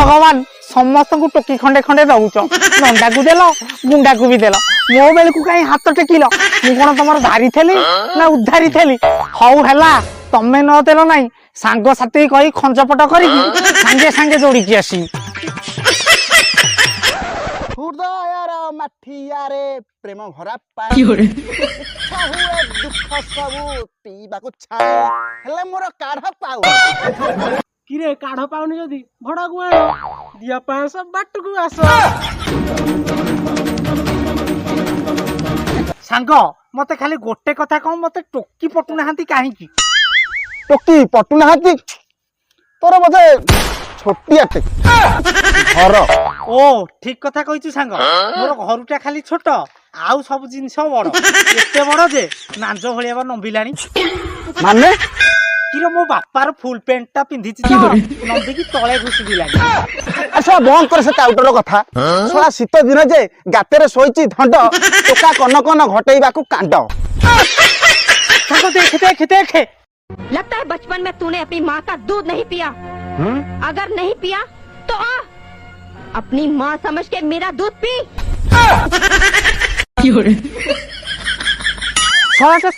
भगवान समस्त को टोकी खंडे खंडे दौच नंदा को देल गुंडा को भी देल मो बेल को कहीं हाथ टेकिल मु कौन तुम धारी थेली ना उद्धारी थेली हऊ है तमें न देल ना सांग साथी कही खंजपट कर सांगे सांगे जोड़ी आसी हृदयर माठियारे प्रेम भरा पानी इच्छा हुए दुख सबू पीबाकू छाए हेले मोर काढ़ पाऊ किरे काढ़ पाउनी जदि भड़ा को आण दिया 500 बाट को आस सांग मते खाली गोटे कथा कह मते टोकी पटु नाहांती काहे की टोकी पटु नाहांती तोर बोधे छोटियाटे घर ओ ठीक कथा कहिछु सांग मोर घरुटा खाली छोट आउ सब जिनिस बड़ एते बड़ जे नांज भलिया नंबिलानी माने किरो मो बापार फुल पैंट टा पिंधिछि तो नंबी की तळे घुसी दिलानी अच्छा बंद कर से टाउटर कथा सला शीत दिन जे गातेरे सोईची धंड टोका कन कन घटेइबाकू कांड सांग देख देख देख लगता है बचपन में तूने अपनी माँ का दूध नहीं पिया अगर नहीं पिया तो अपनी माँ समझ के मेरा दूध पी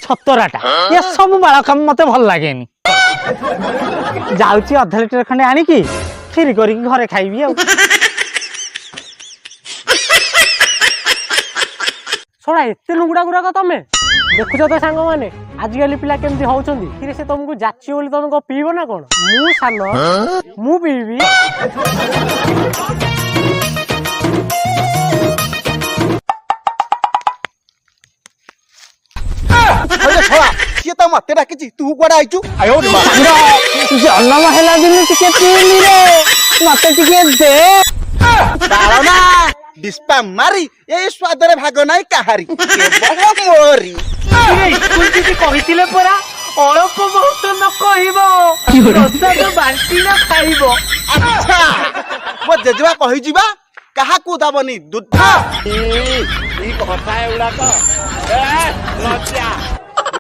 छतराटा ये सब बाल काम मते भल लागेनी जाउची अधा लिटर खंडे आनी की फिर करी घरे खाइबी आ छोड़ा एते लुगुड़ा गुराक तमे देखुछ तो सांग माने आजिकल पिला केमती होउछंदी किरे से तुमको जाची बोली तुमको पीबो ना कोन मु सान मु पीबी अरे छोड़ा ये तो मते डाकिची तू कोडा आइचू आयो रे मां जन्म हेला दिन टिके पीली रे मते टिके दे ताळना डिस्पा मारी ए स्वाद रे भाग नाही काहारी केवल मोरी स्कूल जी कहिथिले परा अल्प बहुत न कहिबो प्रसाद बांटी न खाइबो अच्छा मो जेजवा कहि जिबा काहा को दबनी दूध ई कथा एउडा तो ए लज्जा